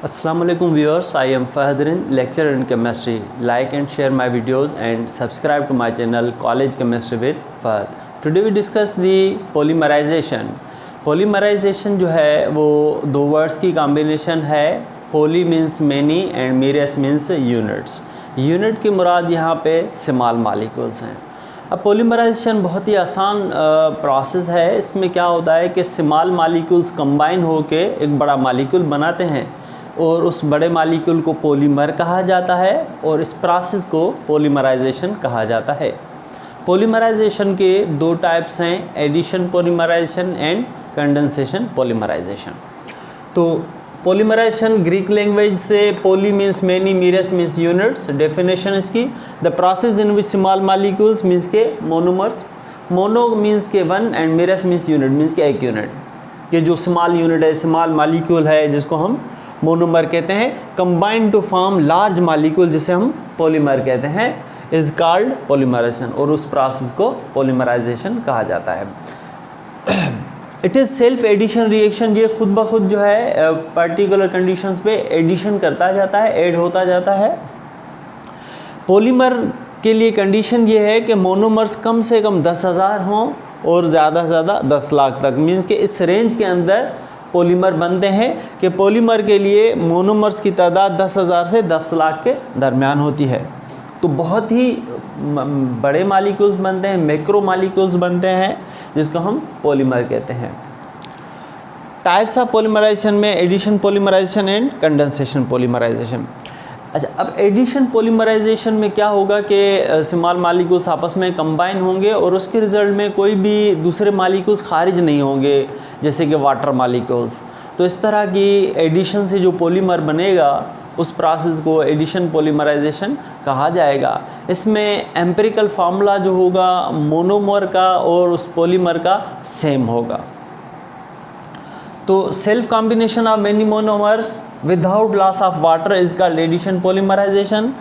Assalamualaikum viewers, I am Fahadrin, lecturer in chemistry. Like and share my videos and subscribe to my channel College Chemistry with Fahad. Today we discuss the polymerization. Polymerization जो है वो दो words की combination है. poly means many and meres means units. Unit की मुराद यहाँ पे small molecules हैं. अब पोलीमराइजेशन बहुत ही आसान प्रोसेस है. इसमें क्या होता है कि स्मॉल मालिक्यूल्स कंबाइन होके एक बड़ा मालिक्यूल बनाते हैं और उस बड़े मालिक्यूल को पॉलीमर कहा जाता है और इस प्रोसेस को पोलीमराइजेशन कहा जाता है. पोलीमराइजेशन के दो टाइप्स हैं, addition polymerization and condensation polymerization. तो पोलीमराइजेशन ग्रीक लैंग्वेज से poly means many, meros means units. Definition इसकी, the process in which small molecules means के मोनोमर्स. मोनो मीन्स के one and meros means unit means के एक unit. कि जो small unit है, स्मॉल मालिक्यूल है जिसको हम मोनोमर कहते हैं, combine to form large molecule जिसे हम पॉलीमर कहते हैं, इज कॉल्ड पोलीमराइजेशन. और उस प्रोसेस को पोलीमराइजेशन कहा जाता है. It is self addition reaction. ये खुद ब खुद जो है पर्टिकुलर कंडीशंस पे एडिशन करता जाता है, ऐड होता जाता है. पॉलीमर के लिए कंडीशन ये है कि मोनोमर्स कम से कम 10,000 हों और ज़्यादा से ज़्यादा 10 लाख तक. मीन्स कि इस रेंज के अंदर पॉलीमर बनते हैं कि पॉलीमर के लिए मोनोमर्स की तादाद 10,000 से 10 लाख के दरमियान होती है. तो बहुत ही बड़े मालिक्यूल्स बनते हैं, मैक्रो मालिक्यूल्स बनते हैं जिसको हम पॉलीमर कहते हैं. टाइप्स ऑफ पॉलीमराइजेशन में addition polymerization and condensation polymerization. अच्छा, अब एडिशन पॉलीमराइजेशन में क्या होगा कि स्मॉल मालिक्यूल्स आपस में कंबाइन होंगे और उसके रिज़ल्ट में कोई भी दूसरे मालिक्यूल्स खारिज नहीं होंगे, जैसे कि वाटर मालिक्यूल्स. तो इस तरह की एडिशन से जो पॉलीमर बनेगा उस प्रोसेस को एडिशन पॉलीमराइजेशन कहा जाएगा. इसमें एम्पिरिकल फार्मूला जो होगा मोनोमर का और उस पॉलीमर का सेम होगा. तो self combination of many monomers without loss of water is called addition polymerization.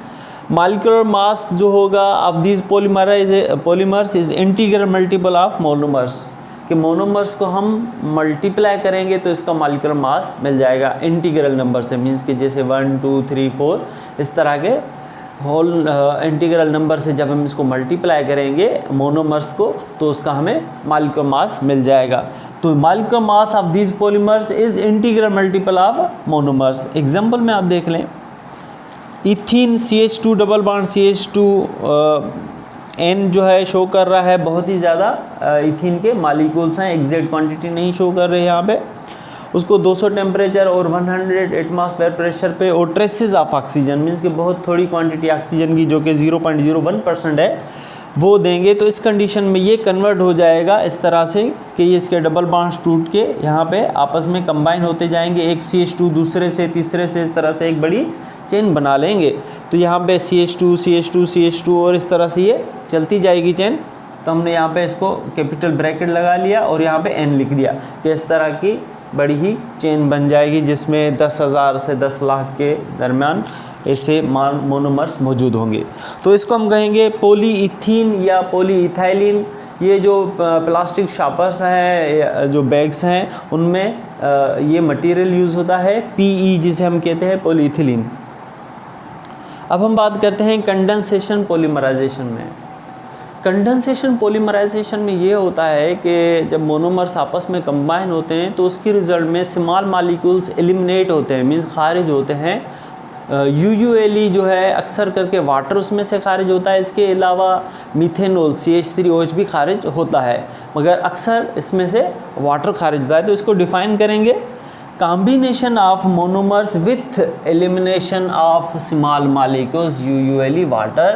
Molecular mass जो होगा of these polymers is integral multiple of monomers. कि मोनोमर्स को हम मल्टीप्लाई करेंगे तो इसका मॉलिक्यूलर मास मिल जाएगा इंटीग्रल नंबर से. मीन्स कि जैसे 1 2 3 4 इस तरह के होल इंटीग्रल नंबर से जब हम इसको मल्टीप्लाई करेंगे मोनोमर्स को तो उसका हमें मॉलिक्यूलर मास मिल जाएगा. तो molecular mass of these polymers is integral multiple of monomers. Example में आप देख लें, ethene CH2 double bond CH2 N जो है शो कर रहा है बहुत ही ज़्यादा इथीन के मालिक्यूल्स हैं. एग्जैक्ट क्वांटिटी नहीं शो कर रहे यहाँ पे. उसको 200 टेम्परेचर और 100 एटमॉस्फेयर प्रेशर पे और ट्रेसेस ऑफ ऑक्सीजन मीन्स कि बहुत थोड़ी क्वांटिटी ऑक्सीजन की जो कि 0.01% है वो देंगे. तो इस कंडीशन में ये कन्वर्ट हो जाएगा इस तरह से कि ये इसके डबल बॉन्ड्स टूट के यहाँ पे आपस में कंबाइन होते जाएंगे. एक CH2 दूसरे से तीसरे से इस तरह से एक बड़ी चेन बना लेंगे. तो यहाँ पे CH2 CH2 CH2 और इस तरह से ये चलती जाएगी चेन. तो हमने यहाँ पे इसको कैपिटल ब्रैकेट लगा लिया और यहाँ पे N लिख दिया कि इस तरह की बड़ी ही चेन बन जाएगी जिसमें 10,000 से 10 लाख के दरमियान ऐसे मोनोमर्स मौजूद होंगे. तो इसको हम कहेंगे पॉलीइथीन या पॉलीइथाइलिन. ये जो प्लास्टिक शॉपर्स हैं, जो बैग्स हैं, उनमें ये मटेरियल यूज़ होता है PE जिसे हम कहते हैं पॉलीइथिलीन. अब हम बात करते हैं कंडेंसेशन पॉलीमराइजेशन में. कंडेंसेशन पॉलीमराइजेशन में ये होता है कि जब मोनोमर्स आपस में कंबाइन होते हैं तो उसके रिज़ल्ट में स्मॉल मालिक्यूल्स एलिमिनेट होते हैं, मीन्स खारिज होते हैं. यूजुअली जो है अक्सर करके वाटर उसमें से खारिज होता है. इसके अलावा मीथेनॉल CH3OH भी खारिज होता है, मगर अक्सर इसमें से वाटर खारिज होता है. तो इसको डिफ़ाइन करेंगे, combination of monomers with elimination of small molecules usually water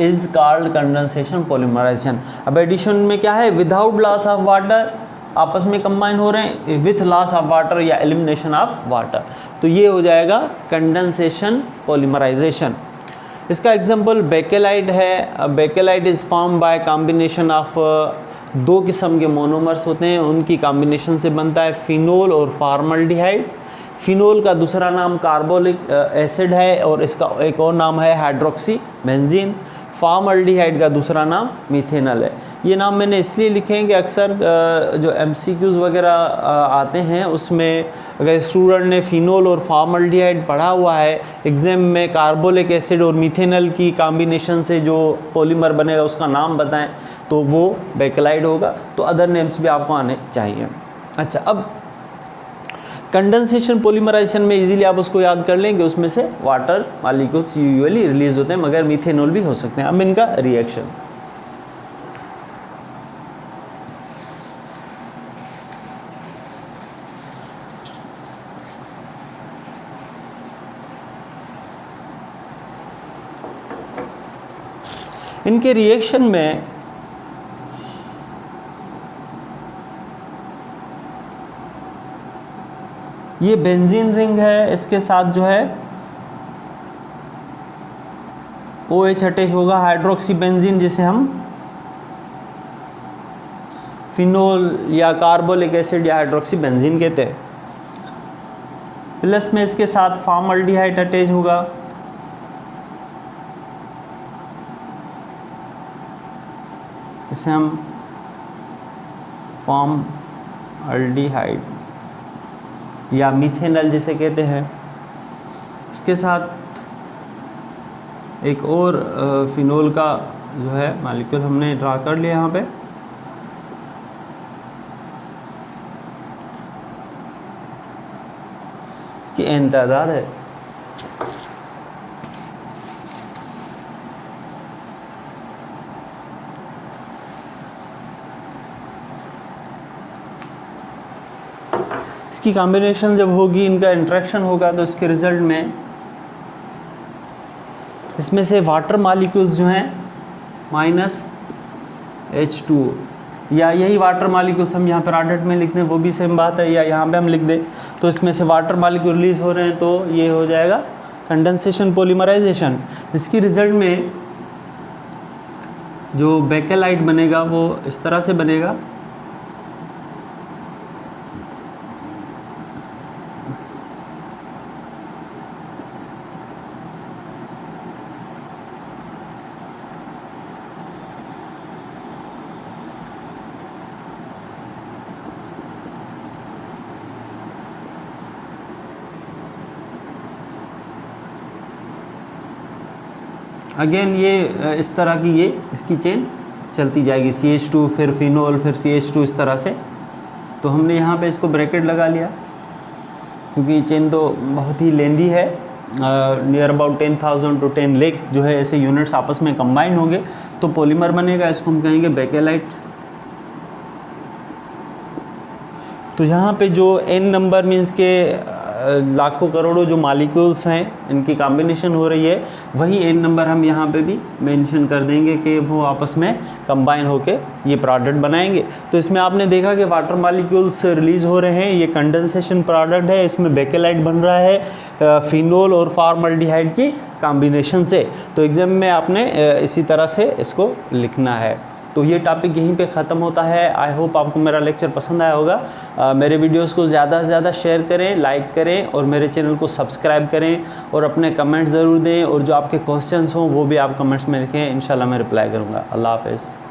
is called condensation polymerization. अब एडिशन में क्या है, विदाउट लॉस ऑफ वाटर आपस में कंबाइन हो रहे हैं, विथ लॉस ऑफ वाटर या एलिमिनेशन ऑफ वाटर. तो ये हो जाएगा कंडेंसेशन पॉलीमराइजेशन. इसका एग्जांपल बेकेलाइट है. Bakelite is form by combination of दो किस्म के मोनोमर्स होते हैं, उनकी कॉम्बिनेशन से बनता है फिनोल और फॉर्मल्डिहाइड. फिनोल का दूसरा नाम कार्बोलिक एसिड है और इसका एक और नाम है हाइड्रोक्सी बेंजीन. फॉर्मल्डिहाइड का दूसरा नाम मीथेनॉल है. ये नाम मैंने इसलिए लिखे हैं कि अक्सर जो MCQs वगैरह आते हैं उसमें अगर स्टूडेंट ने फिनोल और फॉर्मल्डिहाइड पढ़ा हुआ है, एग्जाम में कार्बोलिक एसिड और मिथेनॉल की कॉम्बिनेशन से जो पॉलीमर बनेगा उसका नाम बताएं तो वो बेकेलाइट होगा। तो अदर नेम्स भी आपको आने चाहिए। अच्छा, अब कंडेंसेशन पॉलीमराइजेशन में इजीली आप उसको याद कर लें कि उसमें से वाटर मॉलिक्यूल्स यूजुअली रिलीज होते हैं, मगर मिथेनॉल भी हो सकते हैं। अब इनका रिएक्शन, इनके रिएक्शन में ये बेंजीन रिंग है, इसके साथ जो है OH अटैच होगा, हाइड्रोक्सी बेंजीन जिसे हम फिनोल या कार्बोलिक एसिड या हाइड्रोक्सी बेंजीन कहते हैं। प्लस में इसके साथ फॉर्मल्डिहाइड अटैच होगा, इसे हम फॉर्मल्डिहाइड या मिथेनॉल जिसे कहते हैं। इसके साथ एक और फिनोल का जो है मॉलिक्यूल हमने ड्रा कर लिया यहाँ पे। इसकी n तादाद है। इसकी कॉम्बिनेशन जब होगी, इनका इंट्रैक्शन होगा, तो इसके रिजल्ट में इसमें से वाटर मॉलिक्यूल्स जो हैं -H2O, या यही वाटर मॉलिक्यूल्स हम यहाँ पर आर्डेट में लिख दें वो भी सेम बात है, या यहाँ पे हम लिख दें तो इसमें से वाटर मॉलिक्यूल रिलीज हो रहे हैं, तो ये हो जाएगा कंडेंसेशन पॉलीमराइजेशन। इसकी रिजल्ट में जो बेकेलाइट बनेगा वो इस तरह से बनेगा। अगेन ये इस तरह की ये इसकी चेन चलती जाएगी, CH2 फिर फिनोल फिर CH2 इस तरह से। तो हमने यहाँ पे इसको ब्रैकेट लगा लिया क्योंकि चेन तो बहुत ही लेंदी है, नियर अबाउट 10,000 to 10 लाख जो है ऐसे यूनिट्स आपस में कंबाइन होंगे तो पॉलीमर बनेगा। इसको हम कहेंगे बेकेलाइट। तो यहाँ पे जो n नंबर मीन्स के लाखों करोड़ों जो मॉलिक्यूल्स हैं इनकी कॉम्बिनेशन हो रही है, वही n नंबर हम यहाँ पे भी मेंशन कर देंगे कि वो आपस में कंबाइन होके ये प्रोडक्ट बनाएंगे। तो इसमें आपने देखा कि वाटर मॉलिक्यूल्स रिलीज़ हो रहे हैं, ये कंडेंसेशन प्रोडक्ट है, इसमें बेकेलाइट बन रहा है फिनोल और फॉर्मल्डिहाइड की कॉम्बिनेशन से। तो एग्जाम में आपने इसी तरह से इसको लिखना है। तो ये टॉपिक यहीं पे ख़त्म होता है। आई होप आपको मेरा लेक्चर पसंद आया होगा। मेरे वीडियोस को ज़्यादा से ज़्यादा शेयर करें, लाइक करें और मेरे चैनल को सब्सक्राइब करें और अपने कमेंट्स ज़रूर दें, और जो आपके क्वेश्चंस हों वो भी आप कमेंट्स में लिखें, इंशाल्लाह मैं रिप्लाई करूँगा। अल्लाह हाफ़िज़।